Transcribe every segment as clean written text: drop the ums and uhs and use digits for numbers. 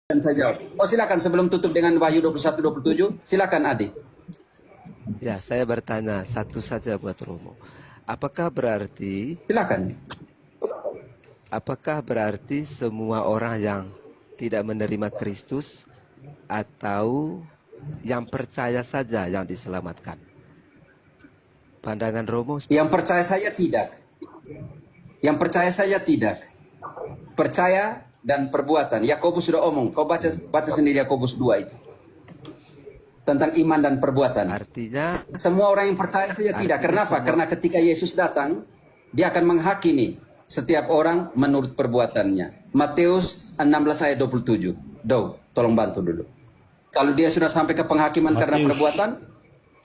Saya jawab. Oh silakan sebelum tutup dengan Wahyu 21-27, silakan Adi. Ya, saya bertanya satu saja buat Romo. Apakah berarti Silakan. semua orang yang tidak menerima Kristus atau yang percaya saja yang diselamatkan? Pandangan Romo? Yang percaya saya tidak. Yang percaya saya tidak. Percaya dan perbuatan. Yakobus sudah omong. Kau baca sendiri Yakobus 2 itu. Tentang iman dan perbuatan. Artinya Semua orang yang percaya saja tidak. Kenapa? Karena ketika Yesus datang, dia akan menghakimi setiap orang menurut perbuatannya. Matius 16 ayat 27. Tolong bantu dulu. Kalau dia sudah sampai ke penghakiman karena perbuatan,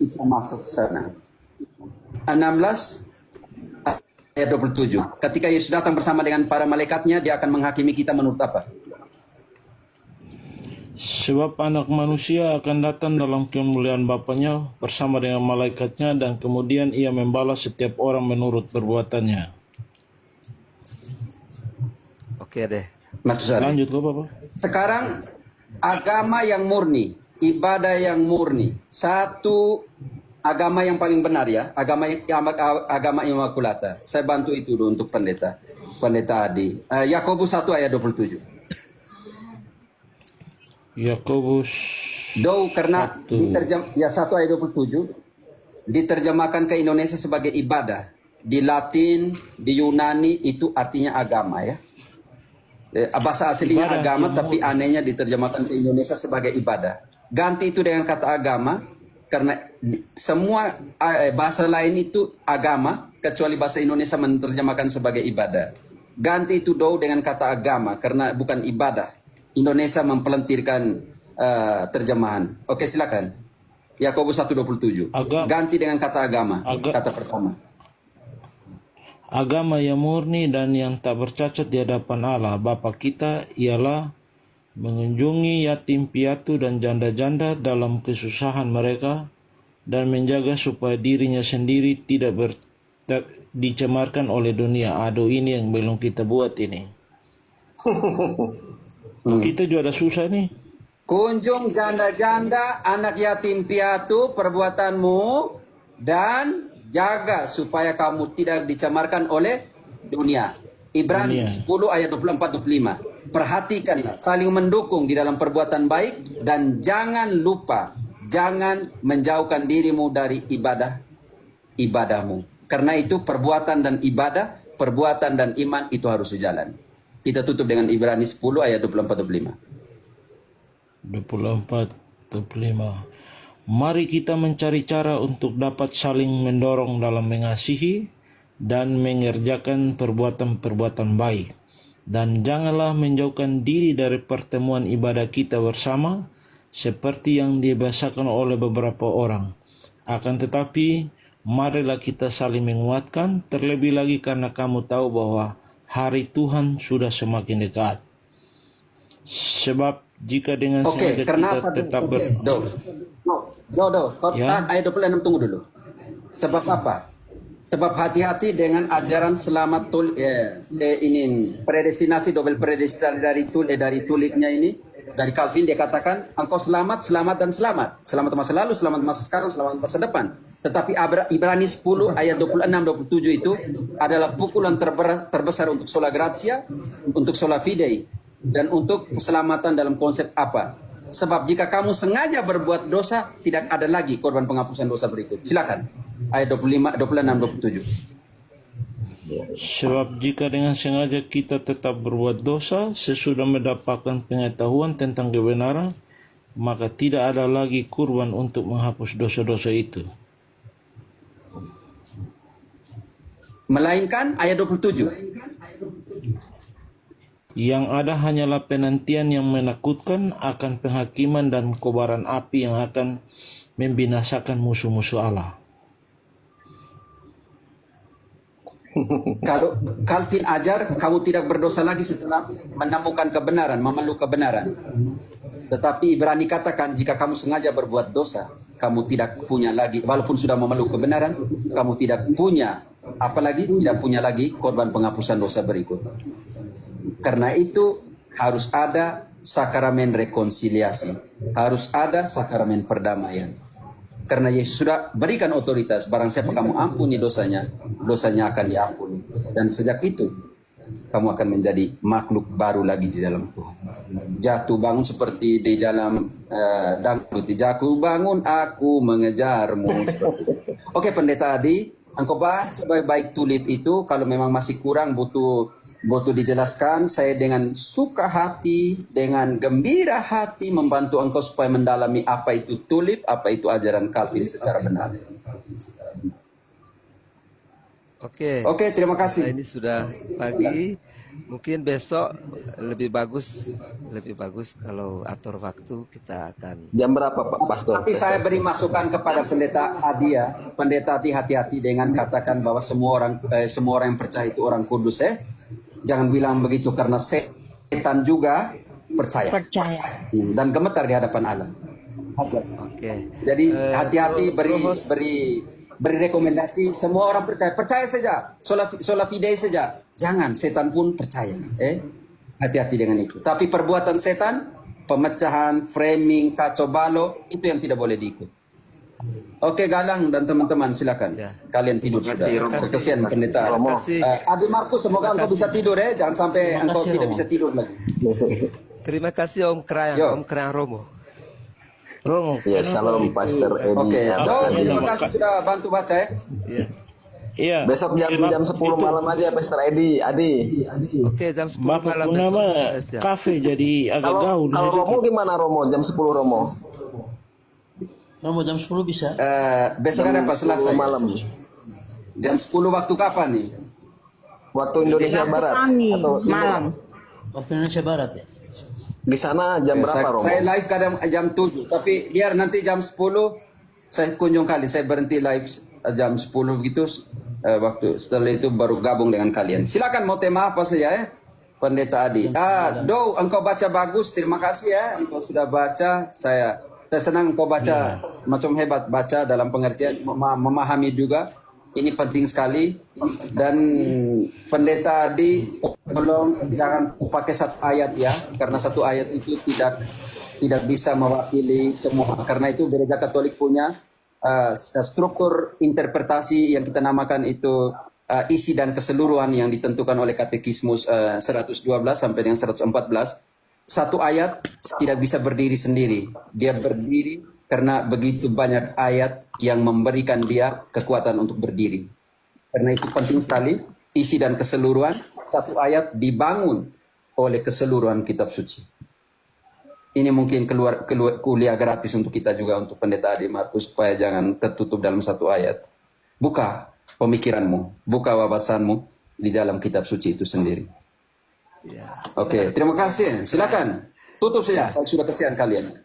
kita masuk ke sana. 16 ayat 27. Ketika Yesus datang bersama dengan para malaikatnya, dia akan menghakimi kita menurut apa? Sebab anak manusia akan datang dalam kemuliaan Bapanya bersama dengan malaikatnya, dan kemudian ia membalas setiap orang menurut perbuatannya. oke deh. Lanjut kok Bapak. Sekarang agama yang murni, ibadah yang murni, satu agama yang paling benar ya, agama Immaculata. Saya bantu itu dulu untuk pendeta Adi. Yakobus 1 ayat 27. Yakobus Karena ya 1 ayat 27 diterjemahkan ke Indonesia sebagai ibadah. Di Latin, di Yunani itu artinya agama ya. Bahasa aslinya Ibadah, agama, ya, tapi anehnya diterjemahkan ke Indonesia sebagai ibadah. Ganti itu dengan kata agama, karena semua bahasa lain itu agama, kecuali bahasa Indonesia menerjemahkan sebagai ibadah. Ganti itu dengan kata agama, karena bukan ibadah. Indonesia mempelentirkan terjemahan. Oke silakan. Yakobus 1:27. Ganti dengan kata agama, kata pertama. Agama yang murni dan yang tak bercacat di hadapan Allah Bapa kita ialah mengunjungi yatim piatu dan janda-janda dalam kesusahan mereka, dan menjaga supaya dirinya sendiri tidak dicemarkan oleh dunia. Aduh, ini yang belum kita buat ini. Kita juga ada susah nih. Kunjung janda-janda, anak yatim piatu, perbuatanmu, dan jaga supaya kamu tidak dicemarkan oleh dunia. Ibrani 10 ayat 24-25. Perhatikanlah, saling mendukung di dalam perbuatan baik, dan jangan lupa, jangan menjauhkan dirimu dari ibadahmu. Karena itu perbuatan dan ibadah, perbuatan dan iman itu harus sejalan. Kita tutup dengan Ibrani 10 ayat 24-25. 24-25. Mari kita mencari cara untuk dapat saling mendorong dalam mengasihi dan mengerjakan perbuatan-perbuatan baik. Dan janganlah menjauhkan diri dari pertemuan ibadah kita bersama, seperti yang dibiasakan oleh beberapa orang. Akan tetapi, marilah kita saling menguatkan, terlebih lagi karena kamu tahu bahwa hari Tuhan sudah semakin dekat. Sebab jika dengan sengaja kita tetap ayat 26 tunggu dulu. Sebab apa? Sebab hati-hati dengan ajaran selamat ini predestinasi, double predestinasi dari tulipnya ini, dari Calvin. Dia katakan engkau selamat dan selamat masa lalu, selamat masa sekarang, selamat masa depan. Tetapi Ibrani 10 ayat 26-27 itu adalah pukulan terbesar untuk sola gratia, untuk sola fidei, dan untuk keselamatan dalam konsep apa? Sebab jika kamu sengaja berbuat dosa, tidak ada lagi korban penghapusan dosa berikut. Silakan. Ayat 26-27. Sebab jika dengan sengaja kita tetap berbuat dosa, sesudah mendapatkan pengetahuan tentang kebenaran, maka tidak ada lagi kurban untuk menghapus dosa-dosa itu. Melainkan ayat 27. Yang ada hanyalah penantian yang menakutkan akan penghakiman dan kobaran api yang akan membinasakan musuh-musuh Allah. Kalau Calvin ajar, kamu tidak berdosa lagi setelah menemukan kebenaran, memeluk kebenaran. Tetapi Ibrani katakan, jika kamu sengaja berbuat dosa, kamu tidak punya lagi, walaupun sudah memeluk kebenaran, kamu tidak punya, apalagi tidak punya lagi korban penghapusan dosa berikut. Karena itu harus ada sakramen rekonsiliasi. Harus ada sakramen perdamaian. Karena Yesus sudah berikan otoritas, barang siapa kamu ampuni dosanya, dosanya akan diampuni. Dan sejak itu, kamu akan menjadi makhluk baru lagi di dalam Tuhan. Jatuh bangun seperti di dalam dangdut. Jatuh bangun, aku mengejarmu. Seperti itu. Oke, Pendeta Adi, engkau baca baik-baik tulip itu. Kalau memang masih kurang, butuh dijelaskan. Saya dengan suka hati, dengan gembira hati membantu engkau supaya mendalami apa itu tulip, apa itu ajaran Calvin secara benar. Oke, terima kasih. Ini sudah pagi. Mungkin besok lebih bagus kalau atur waktu kita akan. Jam berapa Pak Pastor? Tapi saya beri masukan kepada Pendeta Adi ya. Pendeta Adi hati-hati dengan katakan bahwa semua orang yang percaya itu orang kudus ya. Jangan bilang begitu karena setan juga percaya. Dan gemetar di hadapan Allah. Oke. Jadi hati-hati Rohos. beri rekomendasi semua orang percaya saja, sola fide saja, jangan setan pun percaya, hati-hati dengan itu. Tapi perbuatan setan, pemecahan, framing, kacau balau, itu yang tidak boleh diikut. Oke, Galang dan teman-teman silakan, Ya. kalian tidur sudah. Kesian Pendeta. Terima kasih. Adi Markus, semoga engkau bisa tidur ya, jangan sampai engkau tidak bisa tidur lagi. Terima kasih Om Yo. Krayang Romo. Romo. Ya, salam Pastor Edi. Oke, terima Makasih. kasih sudah bantu baca ya. Iya. Iya. Besok jam 10 malam aja Pastor Edi. Adi. Oke, jam 10 Bapak malam pun nama besok. Siap. kafe jadi agak gaul. Kalau Romo gimana Romo? Jam 10 Romo. Romo jam 10 bisa. Besok ada apa? 10 Selasa ya? malam. Jam 10 waktu kapan nih? Waktu Indonesia Barat atau malam. Waktu Indonesia Barat ya. di sana jam berapa Romo? Saya live kadang jam 7, tapi biar nanti jam 10 saya kunjung kali, saya berhenti live jam 10 gitu, waktu setelah itu baru gabung dengan kalian. Silakan mau tema apa saja ya, Pendeta Adi. Do, engkau baca bagus, terima kasih ya, engkau sudah baca. Saya senang engkau baca, macam hebat baca dalam pengertian memahami juga. Ini penting sekali. Dan Pendeta Adi, tolong jangan pakai satu ayat ya, karena satu ayat itu tidak bisa mewakili semua. Karena itu Gereja Katolik punya struktur interpretasi yang kita namakan itu isi dan keseluruhan yang ditentukan oleh Katekismus 112 sampai dengan 114. Satu ayat tidak bisa berdiri sendiri. Dia berdiri karena begitu banyak ayat yang memberikan dia kekuatan untuk berdiri. Karena itu penting sekali, isi dan keseluruhan, satu ayat dibangun oleh keseluruhan kitab suci. Ini mungkin keluar kuliah gratis untuk kita juga, untuk Pendeta Adi Markus, supaya jangan tertutup dalam satu ayat. Buka pemikiranmu, buka wawasanmu di dalam kitab suci itu sendiri. Oke, terima kasih. Silakan, tutup saja, saya sudah kesian kalian.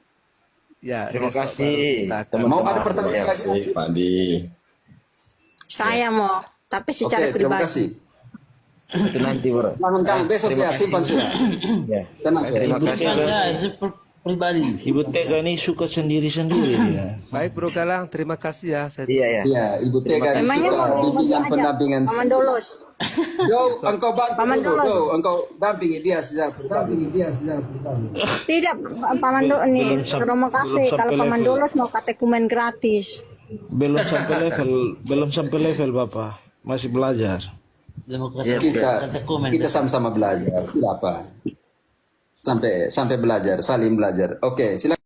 Ya, Terima besok kasih. baru kita akan- Mau ada pertanyaan lagi? Pak Adi. Saya mau, tapi secara Oke, terima pribadi. kasih. Itu nanti bro. Jangan besok ya, simpan sudah. Ya. Tenang sudah. Terima kasih. Saya itu pribadi. Ibu Tega ini suka sendiri-sendiri dia. Baik Bro Galang, terima kasih ya. Saya Iya ya. Iya, Ibu Tega Memangnya suka mau bimbingan aja, pendampingan. Paman Dolos. Yo, engkau bantu Paman dulu. Dolos. Yo, engkau dampingi dia sejak dampingi dia sejak. Tidak, Paman Dolos nih, ke Romo Cafe. belum Kalau sampai Paman level. Dolos mau katekumen gratis. Belum sampai level Bapak. Masih belajar. Demokrasi Kita sama-sama belajar. Tidak apa. Sampai belajar, saling belajar. Oke, silakan.